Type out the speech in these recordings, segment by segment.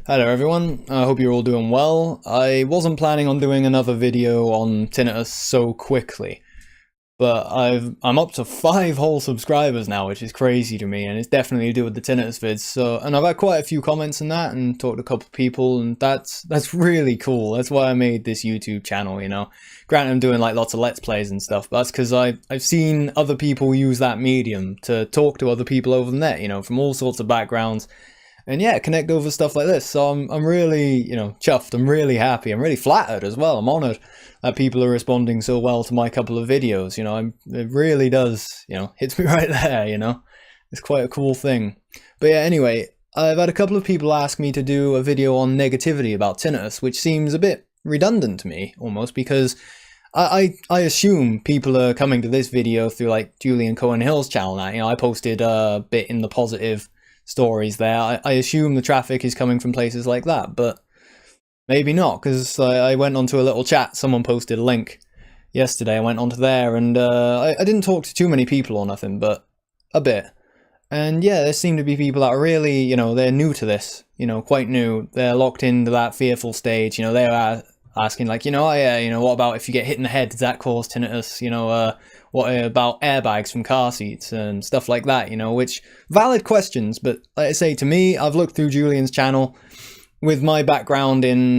Hi there everyone, I hope you're all doing well. I wasn't planning on doing another video on tinnitus so quickly, but I'm up to 5 whole subscribers now, which is crazy to me, and it's definitely to do with the tinnitus vids. And I've had quite a few comments on that and talked to a couple of people, and that's really cool. That's why I made this YouTube channel, you know. Granted, I'm doing like lots of Let's Plays and stuff, but that's because I've seen other people use that medium to talk to other people over the net, you know, from all sorts of backgrounds. And yeah, connect over stuff like this. So I'm really, you know, chuffed. I'm really happy. I'm really flattered as well. I'm honoured that people are responding so well to my couple of videos. You know, it really does, you know, hits me right there, you know. It's quite a cool thing. But yeah, anyway, I've had a couple of people ask me to do a video on negativity about tinnitus, which seems a bit redundant to me, almost, because I assume people are coming to this video through like Julian Cohen Hill's channel now. You know, I posted a bit in the positive stories there. I assume the traffic is coming from places like that, but maybe not, because I went onto a little chat. Someone posted a link yesterday. I went onto there, and I didn't talk to too many people or nothing, but a bit. And yeah, there seem to be people that are really, you know, they're new to this, you know, quite new. They're locked into that fearful stage, you know. They're asking like, you know, you know, what about if you get hit in the head? Does that cause tinnitus? You know, what about airbags from car seats and stuff like that, you know, which valid questions. But like I say, to me, I've looked through Julian's channel with my background in,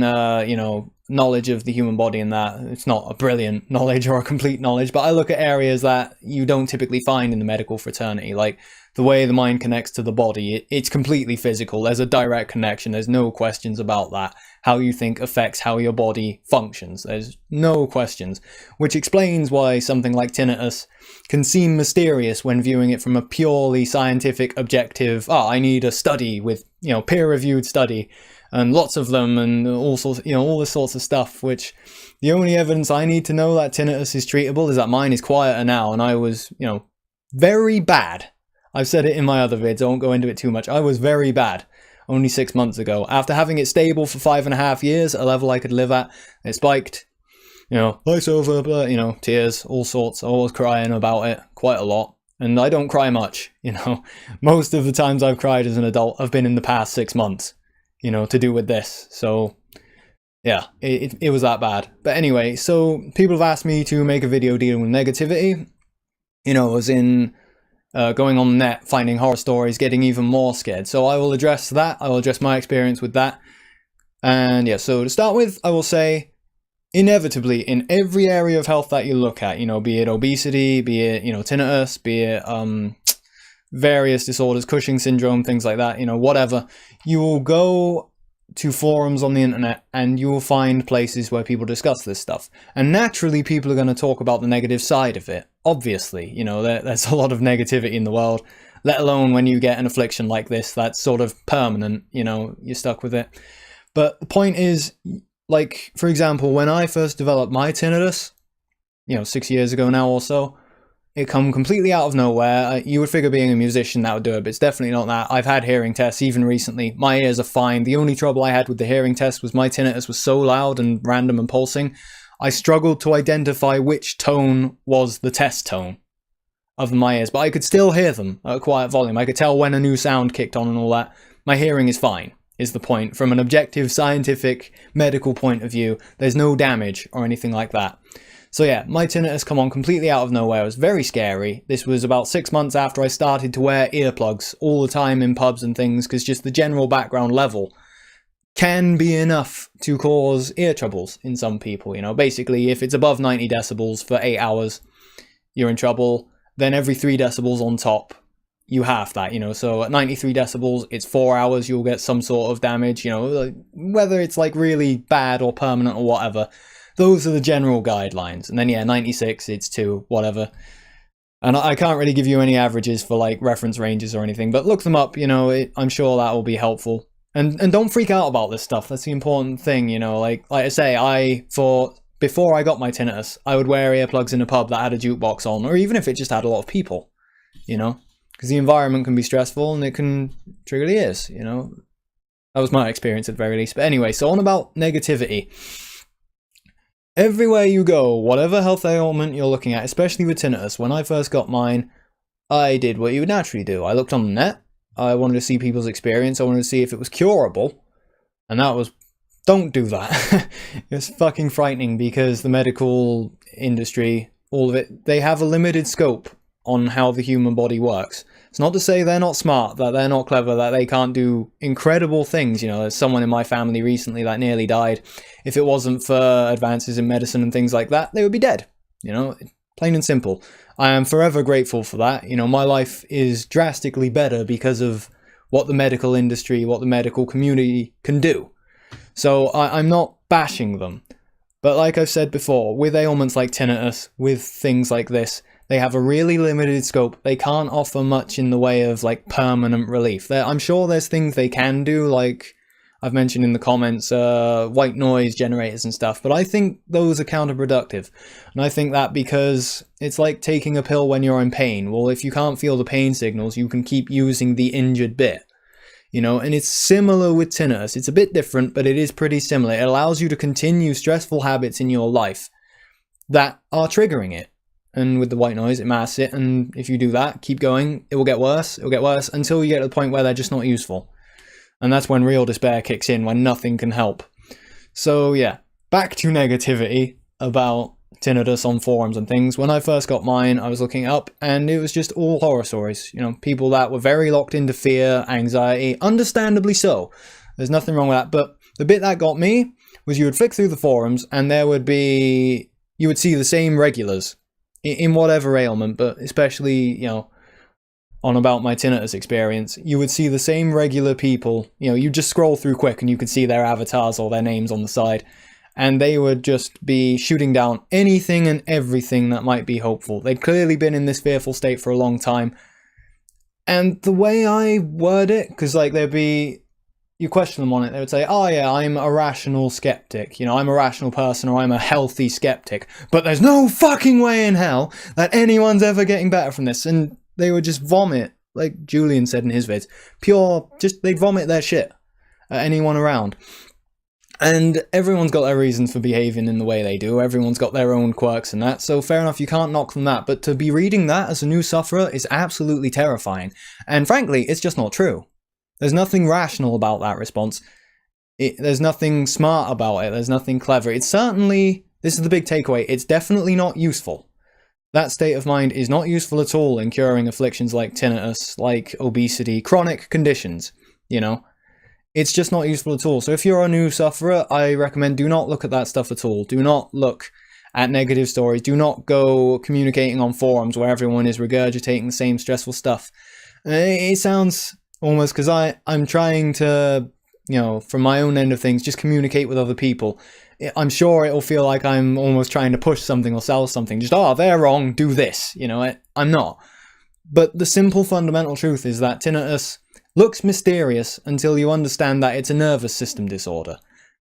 you know, knowledge of the human body, and that it's not a brilliant knowledge or a complete knowledge, but I look at areas that you don't typically find in the medical fraternity, like the way the mind connects to the body. It's completely physical. There's a direct connection. There's no questions about that. How you think affects how your body functions. There's no questions, which explains why something like tinnitus can seem mysterious when viewing it from a purely scientific, objective, I need a study with, you know, peer-reviewed study and lots of them and all sorts, you know, all this sorts of stuff, which the only evidence I need to know that tinnitus is treatable is that mine is quieter now, and I was, you know, very bad. I've said it in my other vids, I won't go into it too much. I was very bad only 6 months ago. After having it stable for 5.5 years, a level I could live at, it spiked, you know, lights over, but, you know, tears, all sorts. I was crying about it quite a lot. And I don't cry much, you know. Most of the times I've cried as an adult have been in the past 6 months, you know, to do with this. So yeah, it was that bad. But anyway, so people have asked me to make a video dealing with negativity, you know, as in going on the net, finding horror stories, getting even more scared. So I will address that. I will address my experience with that. And yeah, so to start with, I will say, inevitably, in every area of health that you look at, you know, be it obesity, be it, you know, tinnitus, be it various disorders, Cushing syndrome, things like that, you know, whatever, you will go to forums on the internet and you will find places where people discuss this stuff. And naturally, people are going to talk about the negative side of it. Obviously, you know, there's a lot of negativity in the world, let alone when you get an affliction like this that's sort of permanent, you know, you're stuck with it. But the point is, like, for example, when I first developed my tinnitus, you know, 6 years ago now or so, it come completely out of nowhere. You would figure being a musician that would do it, but it's definitely not that. I've had hearing tests even recently. My ears are fine. The only trouble I had with the hearing test was my tinnitus was so loud and random and pulsing. I struggled to identify which tone was the test tone of my ears, but I could still hear them at a quiet volume. I could tell when a new sound kicked on and all that. My hearing is fine, is the point. From an objective, scientific, medical point of view, there's no damage or anything like that. So yeah, my tinnitus come on completely out of nowhere. It was very scary. This was about 6 months after I started to wear earplugs all the time in pubs and things, because just the general background level can be enough to cause ear troubles in some people. You know, basically, if it's above 90 decibels for 8 hours, you're in trouble. Then every 3 decibels on top, you have that, you know. So at 93 decibels, it's 4 hours, you'll get some sort of damage, you know, whether it's like really bad or permanent or whatever. Those are the general guidelines. And then yeah, 96, it's 2, whatever. And I can't really give you any averages for like reference ranges or anything, but look them up, you know, I'm sure that will be helpful. And don't freak out about this stuff. That's the important thing, you know, like I say, before I got my tinnitus, I would wear earplugs in a pub that had a jukebox on, or even if it just had a lot of people, you know, because the environment can be stressful and it can trigger the ears, you know. That was my experience at the very least. But anyway, so on about negativity. Everywhere you go, whatever health ailment you're looking at, especially with tinnitus, when I first got mine, I did what you would naturally do. I looked on the net. I wanted to see people's experience. I wanted to see if it was curable. And that was, don't do that. It's fucking frightening because the medical industry, all of it, they have a limited scope on how the human body works. It's not to say they're not smart, that they're not clever, that they can't do incredible things. You know, there's someone in my family recently that nearly died. If it wasn't for advances in medicine and things like that, they would be dead. You know, plain and simple. I am forever grateful for that. You know, my life is drastically better because of what the medical industry, what the medical community can do. So I'm not bashing them. But like I've said before, with ailments like tinnitus, with things like this, they have a really limited scope. They can't offer much in the way of like permanent relief. I'm sure there's things they can do, like I've mentioned in the comments, white noise generators and stuff, but I think those are counterproductive. And I think that because it's like taking a pill when you're in pain. Well, if you can't feel the pain signals, you can keep using the injured bit. You know, and it's similar with tinnitus. It's a bit different, but it is pretty similar. It allows you to continue stressful habits in your life that are triggering it. And with the white noise, it masks it. And if you do that, keep going, it will get worse. It will get worse until you get to the point where they're just not useful. And that's when real despair kicks in, when nothing can help. So yeah, back to negativity about tinnitus on forums and things. When I first got mine, I was looking up and it was just all horror stories. You know, people that were very locked into fear, anxiety, understandably so. There's nothing wrong with that. But the bit that got me was you would flick through the forums and you would see the same regulars in whatever ailment, but especially, you know, on about my tinnitus experience, you would see the same regular people. You know, you just scroll through quick and you could see their avatars or their names on the side. And they would just be shooting down anything and everything that might be hopeful. They'd clearly been in this fearful state for a long time. And the way I word it, because like you question them on it, they would say, oh yeah, I'm a rational skeptic. You know, I'm a rational person, or I'm a healthy skeptic. But there's no fucking way in hell that anyone's ever getting better from this. And they would just vomit, like Julian said in his vids, they'd vomit their shit at anyone around. And everyone's got their reasons for behaving in the way they do. Everyone's got their own quirks and that. So fair enough, you can't knock them that. But to be reading that as a new sufferer is absolutely terrifying. And frankly, it's just not true. There's nothing rational about that response. There's nothing smart about it. There's nothing clever. It's certainly, this is the big takeaway, it's definitely not useful. That state of mind is not useful at all in curing afflictions like tinnitus, like obesity, chronic conditions, you know. It's just not useful at all. So if you're a new sufferer, I recommend do not look at that stuff at all. Do not look at negative stories. Do not go communicating on forums where everyone is regurgitating the same stressful stuff. It sounds almost, because I'm trying to, you know, from my own end of things, just communicate with other people. I'm sure it'll feel like I'm almost trying to push something or sell something. Just, oh, they're wrong, do this. You know, I'm not. But the simple fundamental truth is that tinnitus looks mysterious until you understand that it's a nervous system disorder,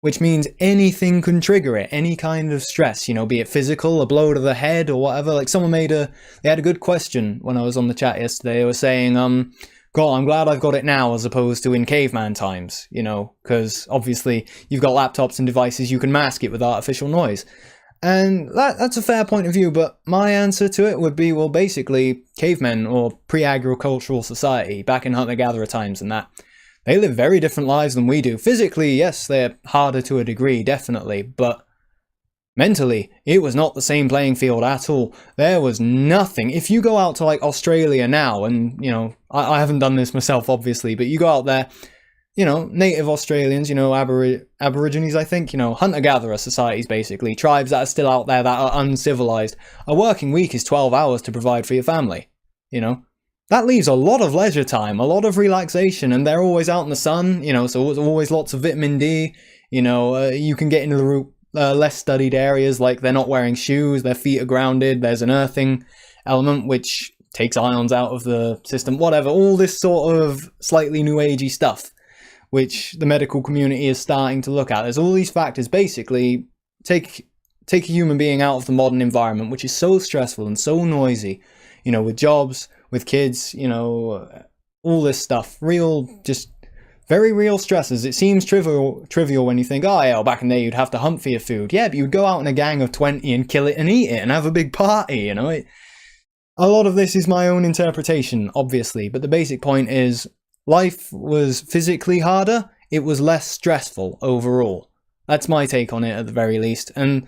which means anything can trigger it, any kind of stress, you know, be it physical, a blow to the head or whatever. Like someone they had a good question when I was on the chat yesterday. They were saying, God, I'm glad I've got it now as opposed to in caveman times, you know, because obviously you've got laptops and devices, you can mask it with artificial noise. And that's a fair point of view, but my answer to it would be, well, basically, cavemen or pre-agricultural society, back in hunter-gatherer times and that, they live very different lives than we do. Physically, yes, they're harder to a degree, definitely, but mentally, it was not the same playing field at all. There was nothing. If you go out to, like, Australia now, and, you know, I haven't done this myself, obviously, but you go out there, you know, native Australians, you know, Aborigines, I think, you know, hunter-gatherer societies, basically, tribes that are still out there that are uncivilized. A working week is 12 hours to provide for your family, you know. That leaves a lot of leisure time, a lot of relaxation, and they're always out in the sun, you know, so always lots of vitamin D, you know, you can get into the less studied areas, like they're not wearing shoes, their feet are grounded, there's an earthing element, which takes ions out of the system, whatever, all this sort of slightly new agey stuff, which the medical community is starting to look at. There's all these factors. Basically, take a human being out of the modern environment, which is so stressful and so noisy, you know, with jobs, with kids, you know, all this stuff. Just very real stresses. It seems trivial when you think, oh yeah, well, back in the day you'd have to hunt for your food. Yeah, but you'd go out in a gang of 20 and kill it and eat it and have a big party, you know. A lot of this is my own interpretation, obviously, but the basic point is, life was physically harder, it was less stressful overall. That's my take on it at the very least. And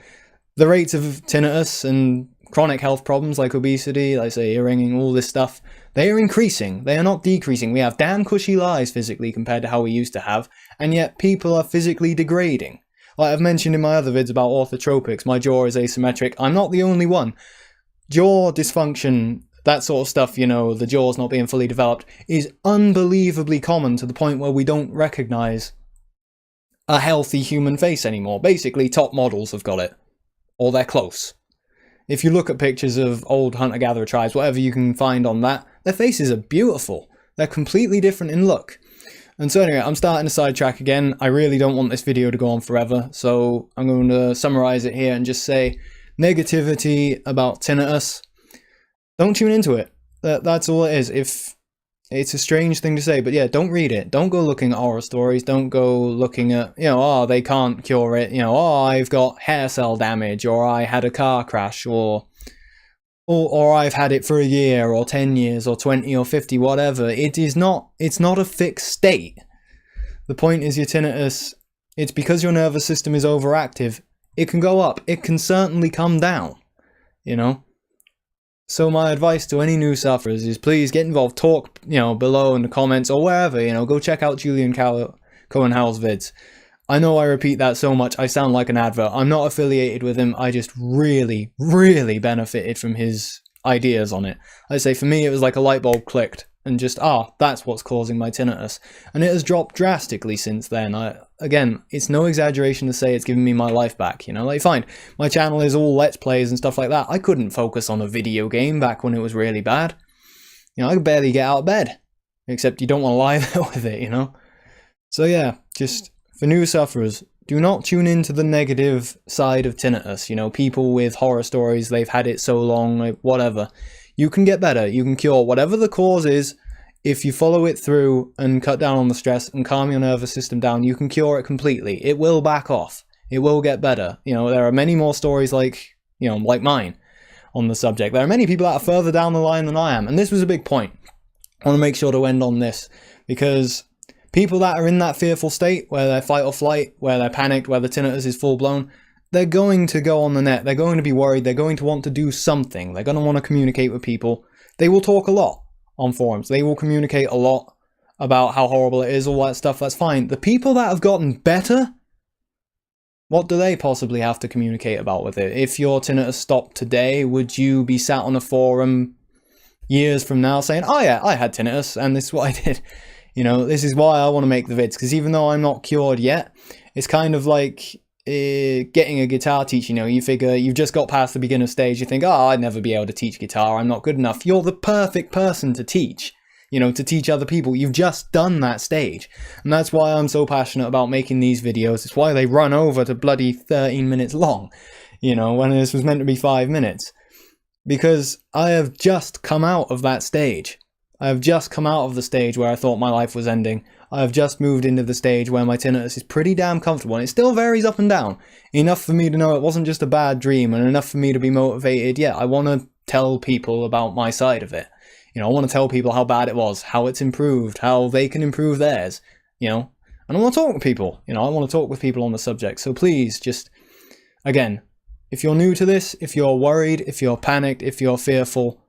the rates of tinnitus and chronic health problems like obesity, like say ear ringing, all this stuff, they are increasing. They are not decreasing. We have damn cushy lives physically compared to how we used to have, and yet people are physically degrading. Like I've mentioned in my other vids about orthotropics, my jaw is asymmetric. I'm not the only one. Jaw dysfunction, that sort of stuff, you know, the jaw's not being fully developed, is unbelievably common to the point where we don't recognize a healthy human face anymore. Basically, top models have got it. Or they're close. If you look at pictures of old hunter-gatherer tribes, whatever you can find on that, their faces are beautiful. They're completely different in look. And so anyway, I'm starting to sidetrack again. I really don't want this video to go on forever, so I'm going to summarize it here and just say, negativity about tinnitus, don't tune into it. That's all it is. If it's a strange thing to say, but yeah, don't read it. Don't go looking at horror stories. Don't go looking at, you know, oh, they can't cure it. You know, oh, I've got hair cell damage, or I had a car crash, or I've had it for a year, or 10 years, or 20, or 50, whatever. It's not a fixed state. The point is your tinnitus, it's because your nervous system is overactive. It can go up. It can certainly come down, you know. So my advice to any new sufferers is please get involved, talk, you know, below in the comments or wherever, you know, go check out Julian Cohen-Howell's vids. I know I repeat that so much, I sound like an advert. I'm not affiliated with him, I just really, really benefited from his ideas on it. I say for me it was like a light bulb clicked and just, that's what's causing my tinnitus. And it has dropped drastically since then. Again, it's no exaggeration to say it's given me my life back, you know, like fine, my channel is all let's plays and stuff like that. I couldn't focus on a video game back when it was really bad. You know, I could barely get out of bed, except you don't want to lie there with it, you know. So yeah, just for new sufferers, do not tune into the negative side of tinnitus, you know, people with horror stories, they've had it so long, like whatever. You can get better, you can cure whatever the cause is. If you follow it through and cut down on the stress and calm your nervous system down, you can cure it completely. It will back off. It will get better. You know, there are many more stories like, you know, like mine on the subject. There are many people that are further down the line than I am. And this was a big point. I want to make sure to end on this because people that are in that fearful state where they're fight or flight, where they're panicked, where the tinnitus is full blown, they're going to go on the net. They're going to be worried. They're going to want to do something. They're going to want to communicate with people. They will talk a lot on forums. They will communicate a lot about how horrible it is, all that stuff. That's fine. The people that have gotten better, what do they possibly have to communicate about with it? If your tinnitus stopped today, would you be sat on a forum years from now saying, oh yeah, I had tinnitus and this is what I did? You know, this is why I want to make the vids, because even though I'm not cured yet, it's kind of like getting a guitar teacher. You know, you figure you've just got past the beginner stage, you think, oh, I'd never be able to teach guitar, I'm not good enough. You're the perfect person to teach, you know, to teach other people. You've just done that stage. And that's why I'm so passionate about making these videos. It's why they run over to bloody 13 minutes long, you know, when this was meant to be 5 minutes. Because I have just come out of that stage. I have just come out of the stage where I thought my life was ending. I have just moved into the stage where my tinnitus is pretty damn comfortable, and it still varies up and down. Enough for me to know it wasn't just a bad dream, and enough for me to be motivated. Yeah, I want to tell people about my side of it. You know, I want to tell people how bad it was, how it's improved, how they can improve theirs, you know. And I want to talk with people, you know, I want to talk with people on the subject. So please, just, again, if you're new to this, if you're worried, if you're panicked, if you're fearful,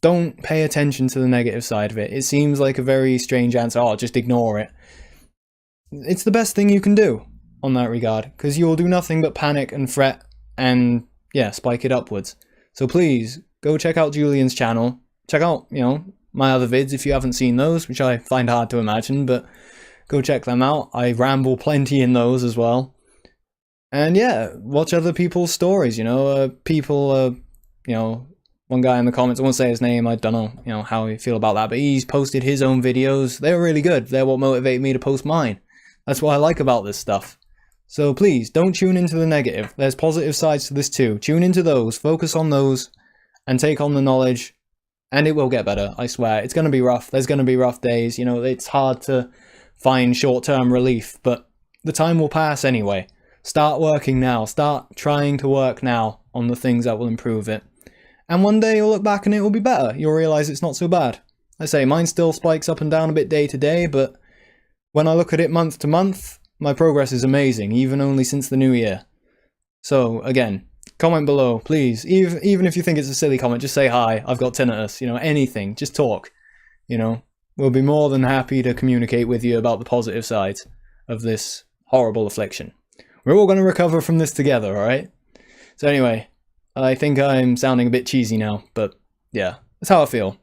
don't pay attention to the negative side of it. It seems like a very strange answer. Oh, just ignore it. It's the best thing you can do on that regard, because you'll do nothing but panic and fret and, yeah, spike it upwards. So please, go check out Julian's channel. Check out, you know, my other vids if you haven't seen those, which I find hard to imagine, but go check them out. I ramble plenty in those as well. And yeah, watch other people's stories, you know, you know, one guy in the comments, I won't say his name, I don't know, you know, how you feel about that, but he's posted his own videos. They were really good. They're what motivated me to post mine. That's what I like about this stuff. So please, don't tune into the negative. There's positive sides to this too. Tune into those, focus on those, and take on the knowledge, and it will get better, I swear. It's going to be rough. There's going to be rough days. You know, it's hard to find short-term relief, but the time will pass anyway. Start working now. Start trying to work now on the things that will improve it. And one day you'll look back and it will be better. You'll realise it's not so bad. I say, mine still spikes up and down a bit day to day, but when I look at it month to month, my progress is amazing, even only since the new year. So, again, comment below, please. Even if you think it's a silly comment, just say hi, I've got tinnitus, you know, anything, just talk, you know. We'll be more than happy to communicate with you about the positive sides of this horrible affliction. We're all going to recover from this together, alright? So anyway, I think I'm sounding a bit cheesy now, but yeah, that's how I feel.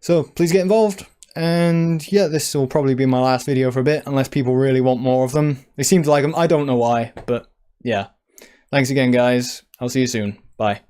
So please get involved, and yeah, this will probably be my last video for a bit, unless people really want more of them. They seem to like them, I don't know why, but yeah. Thanks again, guys. I'll see you soon. Bye.